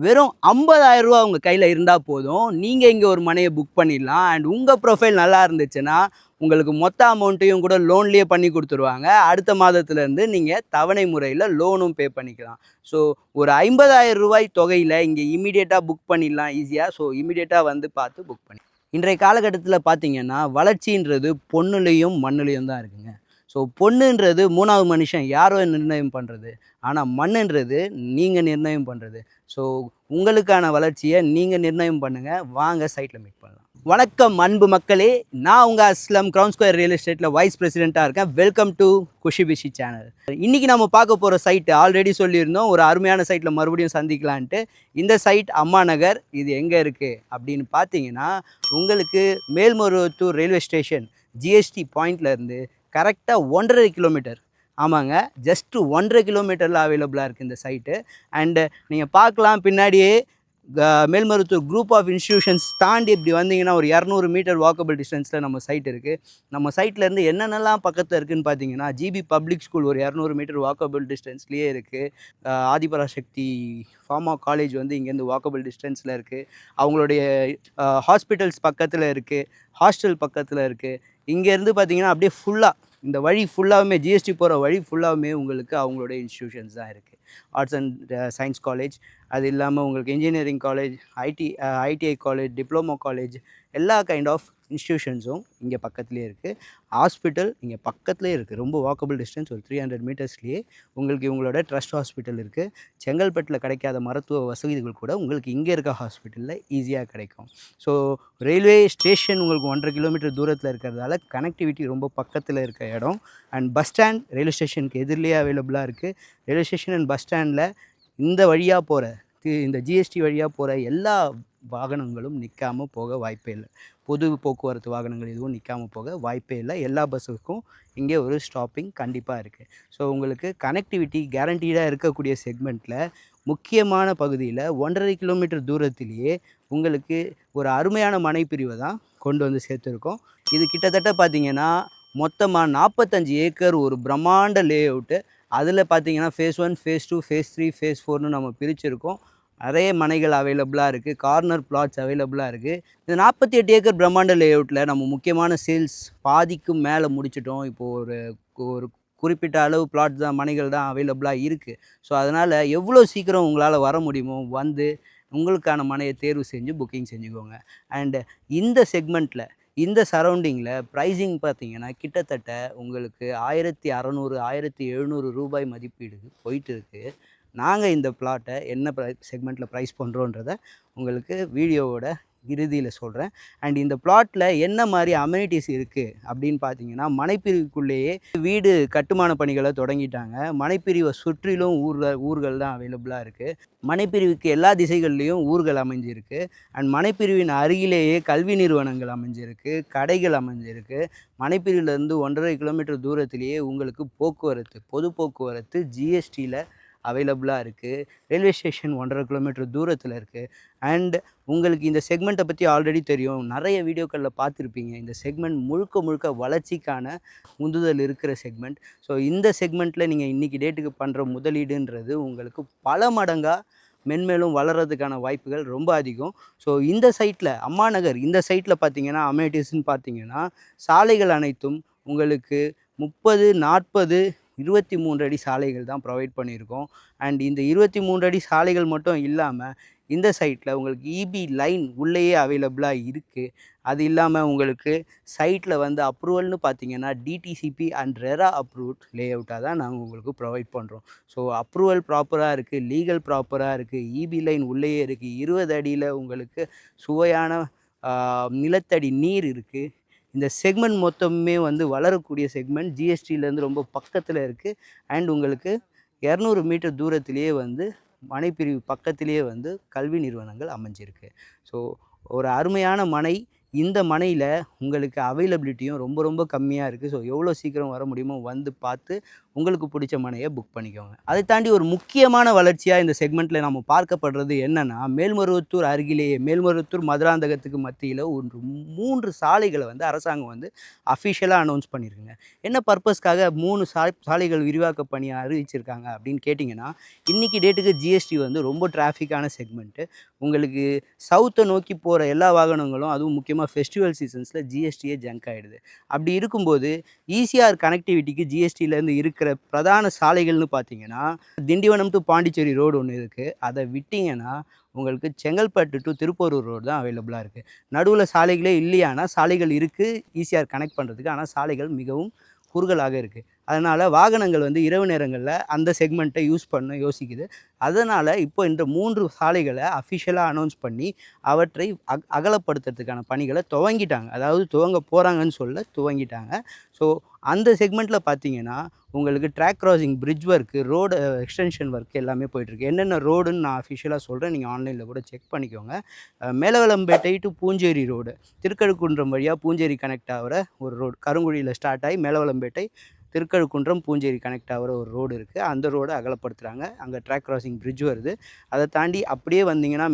வெறும் ரூ. 50,000 உங்க கையில இருந்தா போதும். நீங்க இங்க ஒரு மனைய புக் பண்ணிடலாம். அண்ட் உங்க ப்ரொஃபைல் நல்லா இருந்துச்சுன்னா, உங்களுக்கு மொத்த அமௌண்ட்டையும் கூட லோன்லயே பண்ணி குடுத்துருவாங்க. அடுத்த மாதத்துலருந்து நீங்க தவணை முறையில லோனும் பே பண்ணிக்கலாம். ஸோ ஒரு ரூ. 50,000 தொகையில இங்க இமிடியேட்டா புக் பண்ணிடலாம் ஈஸியா. ஸோ இமிடியேட்டா வந்து பார்த்து புக் பண்ணி இன்றைய காலகட்டத்தில பார்த்தீங்கன்னா, வளர்ச்சின்றது பொண்ணுலயும், மண்ணுலயும் தான் இருக்குங்க. ஸோ பொண்ணுன்றது 3வது மனுஷன் யாரோ நிர்ணயம் பண்றது. ஆனா மண்ணுன்றது நீங்க நிர்ணயம் பண்றது. ஸோ உங்களுக்கான வளர்ச்சிய நீங்க நிர்ணயம் பண்ணுங்க. வாங்க சைட்ல மீட் பண்ணலாம். வணக்கம் அன்பு மக்களே! நான் உங்க அஸ்லம் கிரவுன் ஸ்கொயர் ரியல் எஸ்டேட்ல வைஸ் பிரசிடென்ட்டா இருக்கேன். வெல்கம் டு குஷிபிஷி சேனல். இன்னைக்கு நம்ம பார்க்க போற சைட் ஆல்ரெடி சொல்லியிருந்தோம். ஒரு அருமையான சைட்ல மறுபடியும் சந்திக்கலான்ட்டு. இந்த சைட் அம்மா நகர். இது எங்க இருக்கு அப்படின்னு பார்த்தீங்கன்னா, உங்களுக்கு மேல்மருவத்தூர் ரயில்வே ஸ்டேஷன் ஜிஎஸ்டி பாயிண்ட்ல இருந்து கரெக்ட்டா 1 1/2 கிலோமீட்டர். ஆமாங்க. ஜஸ்ட் 1 1/2 கிலோமீட்டர்ல அவைலபிளா இருக்கு இந்த சைட்டு. அண்ட் நீங்க பார்க்கலாம் பின்னாடியே மேல்மருவத்தூர் குரூப் ஆஃப் இன்ஸ்டிடியூஷன்ஸ் தாண்டி இப்படி வந்தீங்கன்னா ஒரு 200 மீட்டர் வாக்கபிள் டிஸ்டன்ஸில் நம்ம சைட் இருக்குது. நம்ம சைட்லேருந்து என்னென்னலாம் பக்கத்தில் இருக்குதுன்னு பார்த்தீங்கன்னா, ஜிபி பப்ளிக் ஸ்கூல் ஒரு 200 மீட்டர் வாக்கபிள் டிஸ்டன்ஸ்லேயே இருக்குது. ஆதிபராசக்தி ஃபார்மா காலேஜ் வந்து இங்கேருந்து வாக்கபிள் டிஸ்டன்ஸில் இருக்குது. அவங்களுடைய ஹாஸ்பிட்டல்ஸ் பக்கத்தில் இருக்குது. ஹாஸ்டல் பக்கத்தில் இருக்குது. இங்கேருந்து பார்த்தீங்கன்னா அப்படியே ஃபுல்லாக இந்த வழி ஃபுல்லாகவுமே ஜிஎஸ்டி போகிற வழி ஃபுல்லாகவுமே உங்களுக்கு அவங்களுடைய இன்ஸ்டிடியூஷன்ஸ் தான் இருக்குது. ஆர்ட்ஸ் அண்ட் சயின்ஸ் காலேஜ், அது இல்லாமல் உங்களுக்கு engineering college, ITI college, diploma college, எல்லா கைண்ட் ஆஃப் இன்ஸ்டிடியூஷன்ஸும் இங்கே பக்கத்துலேயே இருக்குது. ஹாஸ்பிட்டல் இங்கே பக்கத்துலேயே இருக்குது. ரொம்ப வாக்கபிள் டிஸ்டன்ஸ் ஒரு 300 மீட்டர்ஸ்லேயே உங்களுக்கு இவங்களோட ட்ரஸ்ட் ஹாஸ்பிட்டல் இருக்குது. செங்கல்பட்டில் கிடைக்காத மருத்துவ வசதிகள் கூட உங்களுக்கு இங்கே இருக்க ஹாஸ்பிட்டலில் ஈஸியாக கிடைக்கும். ஸோ ரயில்வே ஸ்டேஷன் உங்களுக்கு 1 1/2 கிலோமீட்டர் தூரத்தில் இருக்கிறதால கனெக்டிவிட்டி ரொம்ப பக்கத்தில் இருக்க இடம். அண்ட் பஸ் ஸ்டாண்ட் ரயில்வே ஸ்டேஷனுக்கு எதிரிலேயே அவைலபிளாக இருக்குது. ரயில்வே ஸ்டேஷன் அண்ட் பஸ் ஸ்டாண்டில் இந்த வழியாக போகிற இந்த ஜிஎஸ்டி வழியாக போகிற எல்லா வாகனங்களும் நிற்காமல் போக வாய்ப்பே இல்லை. பொது போக்குவரத்து வாகனங்கள் எதுவும் நிற்காமல் போக வாய்ப்பே இல்லை. எல்லா பஸ்ஸுக்கும் இங்கே ஒரு ஸ்டாப்பிங் கண்டிப்பாக இருக்குது. ஸோ உங்களுக்கு கனெக்டிவிட்டி கேரண்டீடாக இருக்கக்கூடிய செக்மெண்ட்டில் முக்கியமான பகுதியில் 1 1/2 கிலோமீட்டர் தூரத்திலேயே உங்களுக்கு ஒரு அருமையான மனைப்பிரிவை தான் கொண்டு வந்து சேர்த்துருக்கோம். இது கிட்டத்தட்ட பார்த்திங்கன்னா மொத்தமாக 45 ஏக்கர் ஒரு பிரம்மாண்ட லே அவுட்டு. அதில் பார்த்தீங்கன்னா ஃபேஸ் 1, ஃபேஸ் 2, ஃபேஸ் 3, ஃபேஸ் 4ன்னு நம்ம பிரிச்சிருக்கோம். நிறைய மனைகள் அவைலபிளாக இருக்குது. கார்னர் பிளாட்ஸ் அவைலபிளாக இருக்குது. இந்த 48 ஏக்கர் பிரம்மாண்ட லே அவுட்டில் நம்ம முக்கியமான சேல்ஸ் பாதிக்கும் மேலே முடிச்சிட்டோம். இப்போது ஒரு ஒரு குறிப்பிட்ட அளவு பிளாட் தான் மனைகள் தான் அவைலபிளாக இருக்குது. ஸோ அதனால் எவ்வளோ சீக்கிரம் உங்களால் வர முடியுமோ வந்து உங்களுக்கான மனையை தேர்வு செஞ்சு புக்கிங் செஞ்சுக்கோங்க. அண்டு இந்த செக்மெண்ட்டில் இந்த சரௌண்டிங்கில் ப்ரைஸிங் பார்த்தீங்கன்னா கிட்டத்தட்ட உங்களுக்கு 1600 1700 மதிப்பீடு போயிட்டு இருக்குது. நாங்கள் இந்த பிளாட்டை என்ன செக்மெண்ட்டில் ப்ரைஸ் பண்ணுறோன்றதை உங்களுக்கு வீடியோவோட இறுதியில் சொல்கிறேன். அண்ட் இந்த பிளாட்டில் என்ன மாதிரி அமெனிட்டிஸ் இருக்குது அப்படின்னு பார்த்தீங்கன்னா, மனைப்பிரிவுக்குள்ளேயே வீடு கட்டுமான பணிகளை தொடங்கிட்டாங்க. மனைப்பிரிவை சுற்றிலும் ஊர்கள் தான் அவைலபிளாக இருக்குது. மனைப்பிரிவுக்கு எல்லா திசைகள்லேயும் ஊர்கள் அமைஞ்சிருக்கு. அண்ட் மனைப்பிரிவின் அருகிலேயே கல்வி நிறுவனங்கள் அமைஞ்சிருக்கு, கடைகள் அமைஞ்சிருக்கு. மனைப்பிரிவிலேருந்து 1 1/2 கிலோமீட்டர் தூரத்திலேயே உங்களுக்கு போக்குவரத்து, பொது போக்குவரத்து ஜிஎஸ்டியில் அவைலபிளாக இருக்குது. ரயில்வே ஸ்டேஷன் 1 1/2 கிலோமீட்டர் தூரத்தில் இருக்குது. அண்ட் உங்களுக்கு இந்த செக்மெண்ட்டை பற்றி ஆல்ரெடி தெரியும். நிறைய வீடியோக்களில் பார்த்துருப்பீங்க. இந்த செக்மெண்ட் முழுக்க முழுக்க வளர்ச்சிக்கான உந்துதல் இருக்கிற செக்மெண்ட். ஸோ இந்த செக்மெண்ட்டில் நீங்கள் இன்றைக்கி டேட்டுக்கு பண்ணுற முதலீடுன்றது உங்களுக்கு பல மடங்காக மென்மேலும் வளர்கிறதுக்கான வாய்ப்புகள் ரொம்ப அதிகம். ஸோ இந்த சைட்டில் அம்மா நகர் இந்த சைட்டில் பார்த்தீங்கன்னா அமெனிட்டிஸ்ன்னு பார்த்தீங்கன்னா சாலைகள் அனைத்தும் உங்களுக்கு 30, 40, 23 அடி சாலைகள் தான் ப்ரொவைட் பண்ணியிருக்கோம். அண்ட் இந்த 23 அடி சாலைகள் மட்டும் இல்லாமல் இந்த சைட்டில் உங்களுக்கு இபி லைன் உள்ளேயே அவைலபிளாக இருக்குது. அது இல்லாமல் உங்களுக்கு சைட்டில் வந்து அப்ரூவல்னு பார்த்தீங்கன்னா டிடிசிபி அண்ட் ரெரா அப்ரூவ்ட் லே அவுட்டாக தான் நாங்கள் உங்களுக்கு ப்ரொவைட் பண்ணுறோம். ஸோ அப்ரூவல் ப்ராப்பராக இருக்குது, லீகல் ப்ராப்பராக இருக்குது, இபி லைன் உள்ளேயே இருக்குது. 20 அடியில் உங்களுக்கு சுவையான நிலத்தடி நீர் இருக்குது. இந்த செக்மெண்ட் மொத்தமுமே வந்து வளரக்கூடிய செக்மெண்ட். ஜிஎஸ்டியிலேருந்து ரொம்ப பக்கத்தில் இருக்குது. அண்ட் உங்களுக்கு 200 மீட்டர் தூரத்திலேயே வந்து மனைப்பிரிவு பக்கத்திலேயே வந்து கல்வி நிறுவனங்கள் அமைஞ்சிருக்கு. ஸோ ஒரு அருமையான மனை. இந்த மனையில் உங்களுக்கு அவைலபிலிட்டியும் ரொம்ப ரொம்ப கம்மியாக இருக்குது. ஸோ எவ்வளோ சீக்கிரம் வர முடியுமோ வந்து பார்த்து உங்களுக்கு பிடிச்ச மனையை புக் பண்ணிக்கோங்க. அதை தாண்டி ஒரு முக்கியமான வளர்ச்சியாக இந்த செக்மெண்ட்டில் நம்ம பார்க்கப்படுறது என்னென்னா, மேல்மருவத்தூர் அருகிலேயே மேல்மருவத்தூர் மதுராந்தகத்துக்கு மத்தியில் ஒரு 3 சாலைகளை வந்து அரசாங்கம் வந்து அஃபிஷியலாக அனௌன்ஸ் பண்ணியிருக்குங்க. என்ன பர்பஸ்க்காக 3 சாலைகள் விரிவாக்க பணியை அறிவிச்சிருக்காங்க அப்படின்னு கேட்டிங்கன்னா, இன்றைக்கி டேட்டுக்கு ஜிஎஸ்டி வந்து ரொம்ப டிராஃபிக்கான செக்மெண்ட்டு. உங்களுக்கு சவுத்தை நோக்கி போகிற எல்லா வாகனங்களும், அதுவும் முக்கியமாக ஃபெஸ்டிவல் சீசன்ஸில் ஜிஎஸ்டியே ஜங்க் ஆகிடுது. அப்படி இருக்கும்போது ஈசிஆர் கனெக்டிவிட்டிக்கு ஜிஎஸ்டியிலேருந்து இருக்கிற பிரதான சாலைகள்னு பார்த்தீங்கன்னா, திண்டிவனம் டு பாண்டிச்சேரி ரோடு ஒன்று இருக்குது. அதை விட்டிங்கன்னா உங்களுக்கு செங்கல்பட்டு டு திருப்பூரூர் ரோடு தான் அவைலபிளாக இருக்குது. நடுவில் சாலைகளே இல்லையானா சாலைகள் இருக்குது ஈசிஆர் கனெக்ட் பண்ணுறதுக்கு. ஆனால் சாலைகள் மிகவும் குறுகலாக இருக்குது. அதனால் வாகனங்கள் வந்து இரவு நேரங்களில் அந்த செக்மெண்ட்டை யூஸ் பண்ண யோசிக்குது. அதனால் இப்போ இந்த 3 சாலைகளை அஃபிஷியலாக அனௌன்ஸ் பண்ணி அவற்றை அகலப்படுத்துறதுக்கான பணிகளை துவங்கிட்டாங்க. அதாவது துவங்க போகிறாங்கன்னு சொல்ல துவங்கிட்டாங்க. ஸோ அந்த செக்மெண்ட்டில் பார்த்தீங்கன்னா, உங்களுக்கு track crossing, bridge work, road extension work எல்லாமே போயிட்டுருக்கு. என்னென்ன ரோடுன்னு நான் அஃபிஷியலாக சொல்கிறேன். நீங்கள் ஆன்லைனில் கூட செக் பண்ணிக்கோங்க. மேலவளம்பேட்டை டு பூஞ்சேரி ரோடு, திருக்கழுக்குன்றம் வழியாக பூஞ்சேரி கனெக்ட் ஆகிற ஒரு ரோடு, கருங்குழியில் ஸ்டார்ட் ஆகி மேலவளம்பேட்டை திருக்கழுக்குன்றம் பூஞ்சேரி கனெக்ட் ஆகிற ஒரு ரோடு இருக்குது. அந்த ரோடை அகலப்படுத்துகிறாங்க. அங்கே ட்ராக் கிராசிங் பிரிட்ஜ் வருது. அதை தாண்டி அப்படியே வந்தீங்கன்னா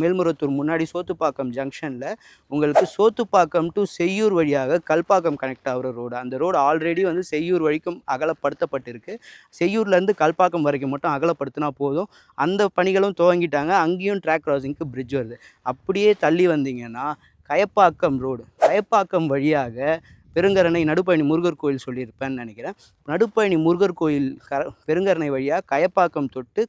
மேல்மருவத்தூர் முன்னாடி சோத்துப்பாக்கம் ஜங்ஷனில் உங்களுக்கு சோத்துப்பாக்கம் டு செய்யூர் வழியாக கல்பாக்கம் கனெக்ட் ஆகிற ரோடு. அந்த ரோடு ஆல்ரெடி வந்து செய்யூர் வரைக்கும் அகலப்படுத்தப்பட்டிருக்கு. செய்யூர்லேருந்து கல்பாக்கம் வரைக்கும் மட்டும் அகலப்படுத்தினா போதும். அந்த பணிகளும் துவங்கிட்டாங்க. அங்கேயும் ட்ராக் கிராசிங்க்கு பிரிட்ஜ் வருது. அப்படியே தள்ளி வந்தீங்கன்னா கயப்பாக்கம் ரோடு, கயப்பாக்கம் வழியாக பெருங்கரணை நடுப்பயணி முருகர் கோயில் சொல்லியிருப்பேன்னு நினைக்கிறேன். நடுப்பயணி முருகர் கோயில் பெருங்கரணை வழியாக கயப்பாக்கம் தொட்டு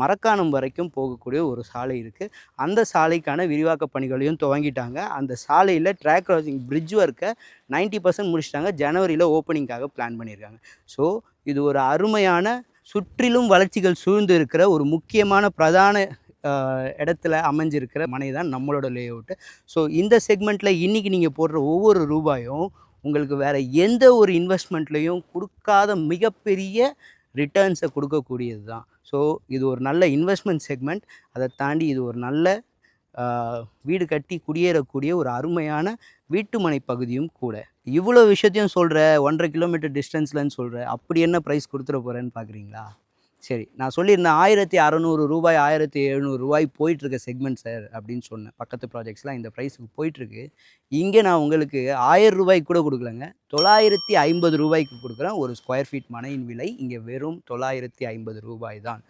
மரக்காணம் வரைக்கும் போகக்கூடிய ஒரு சாலை இருக்குது. அந்த சாலைக்கான விரிவாக்க பணிகளையும் துவங்கிட்டாங்க. அந்த சாலையில் ட்ராக் கிராசிங் பிரிட்ஜ் ஒர்க்கை 90% முடிச்சிட்டாங்க. ஜனவரியில் ஓப்பனிங்காக பிளான் பண்ணியிருக்காங்க. ஸோ இது ஒரு அருமையான சுற்றிலும் வளர்ச்சிகள் சூழ்ந்து இருக்கிற ஒரு முக்கியமான பிரதான இடத்துல அமைஞ்சிருக்கிற மனை தான் நம்மளோட லேஅவுட்டு. ஸோ இந்த செக்மெண்ட்டில் இன்றைக்கி நீங்கள் போடுற ஒவ்வொரு ரூபாயும் உங்களுக்கு வேறு எந்த ஒரு இன்வெஸ்ட்மெண்ட்லேயும் கொடுக்காத மிகப்பெரிய ரிட்டர்ன்ஸை கொடுக்கக்கூடியது தான். ஸோ இது ஒரு நல்ல இன்வெஸ்ட்மெண்ட் செக்மெண்ட். அதை தாண்டி இது ஒரு நல்ல வீடு கட்டி குடியேறக்கூடிய ஒரு அருமையான வீட்டுமனை பகுதியும் கூட. இவ்வளோ விஷயத்தையும் சொல்கிற 1.5 கிலோமீட்டர் டிஸ்டன்ஸ்லன்னு சொல்கிற, அப்படி என்ன ப்ரைஸ் கொடுத்துட போகிறேன்னு பார்க்குறீங்களா? சரி, நான் சொல்லியிருந்தேன் 1600 ரூபாய் 1700 ரூபாய் போயிட்டுருக்க செக்மெண்ட் சார் அப்படின்னு சொன்னேன். பக்கத்து ப்ராஜெக்ட்ஸ்லாம் இந்த ப்ரைஸுக்கு போயிட்டுருக்கு. இங்கே நான் உங்களுக்கு 1000 ரூபாய்க்கு கூட கொடுக்கலங்க, 950 ரூபாய்க்கு கொடுக்குறேன். ஒரு ஸ்கொயர் ஃபீட் மனையின் விலை இங்கே வெறும் 950 ரூபாய் தான்.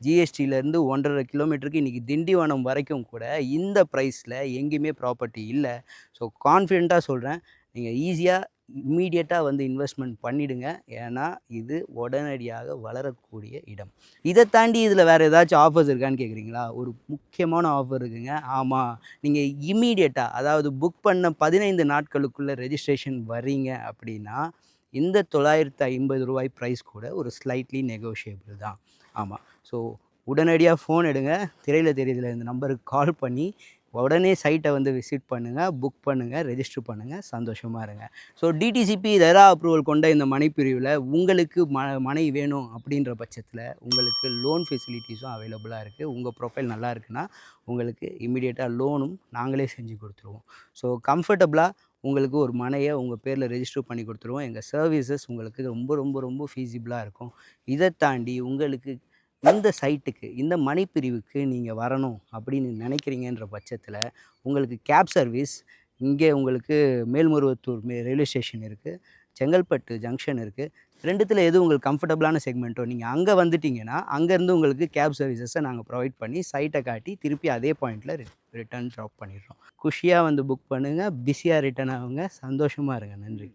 ஜிஎஸ்டியிலேருந்து 1.5 கிலோமீட்டருக்கு இன்றைக்கி திண்டிவனம் வரைக்கும் கூட இந்த ப்ரைஸில் எங்கேயுமே ப்ராப்பர்ட்டி இல்லை. ஸோ கான்ஃபிடெண்ட்டாக சொல்கிறேன், நீங்கள் ஈஸியாக இம்மீடியட்டாக வந்து இன்வெஸ்ட்மெண்ட் பண்ணிவிடுங்க. ஏன்னா இது உடனடியாக வளரக்கூடிய இடம். இதை தாண்டி இதில் வேறு ஏதாச்சும் ஆஃபர்ஸ் இருக்கான்னு கேட்குறீங்களா? ஒரு முக்கியமான ஆஃபர் இருக்குங்க. ஆமாம், நீங்கள் இம்மீடியட்டாக, அதாவது புக் பண்ண 15 நாட்களுக்குள்ளே ரெஜிஸ்ட்ரேஷன் வரீங்க அப்படின்னா இந்த 950 ரூபாய் ப்ரைஸ் கூட ஒரு ஸ்லைட்லி நெகோஷியபிள் தான். ஆமாம், ஸோ உடனடியாக ஃபோன் எடுங்க. திரையில் தெரியுதுல இந்த நம்பருக்கு கால் பண்ணி உடனே சைட்டை வந்து விசிட் பண்ணுங்கள், புக் பண்ணுங்கள், ரெஜிஸ்டர் பண்ணுங்கள், சந்தோஷமாக இருங்க. ஸோ டிடிசிபி ரெரா அப்ரூவல் கொண்ட இந்த மனைப்பிரிவில் உங்களுக்கு மனை வேணும் அப்படின்ற பட்சத்தில் உங்களுக்கு லோன் ஃபெசிலிட்டிஸும் அவைலபிளாக இருக்குது. உங்கள் ப்ரொஃபைல் நல்லா இருக்குன்னா உங்களுக்கு இமீடியட்டாக லோனும் நாங்களே செஞ்சு கொடுத்துருவோம். ஸோ கம்ஃபர்டபுளாக உங்களுக்கு ஒரு மனையை உங்கள் பேரில் ரெஜிஸ்டர் பண்ணி கொடுத்துருவோம். எங்கள் சர்வீசஸ் உங்களுக்கு ரொம்ப ரொம்ப ரொம்ப ஃபீஸிபிளாக இருக்கும். இதை தாண்டி உங்களுக்கு இந்த சைட்டுக்கு, இந்த மனைப்பிரிவுக்கு நீங்கள் வரணும் அப்படின்னு நினைக்கிறீங்கன்ற பட்சத்தில் உங்களுக்கு கேப் சர்வீஸ் இங்கே உங்களுக்கு மேல்மருவத்தூர் ரயில்வே ஸ்டேஷன் இருக்குது, செங்கல்பட்டு ஜங்ஷன் இருக்குது. 2த்தில் எது உங்களுக்கு கம்ஃபர்டபுளான செக்மெண்ட்டோ நீங்கள் அங்கே வந்துட்டிங்கன்னா அங்கேருந்து உங்களுக்கு கேப் சர்வீசஸை நாங்கள் ப்ரொவைட் பண்ணி சைட்டை காட்டி திருப்பி அதே பாயிண்டில் ரிட்டர்ன் ட்ராப் பண்ணிடுறோம். குஷியாக வந்து புக் பண்ணுங்கள், பிஸியாக ரிட்டர்ன் ஆகுங்க, சந்தோஷமாக இருங்க. நன்றி.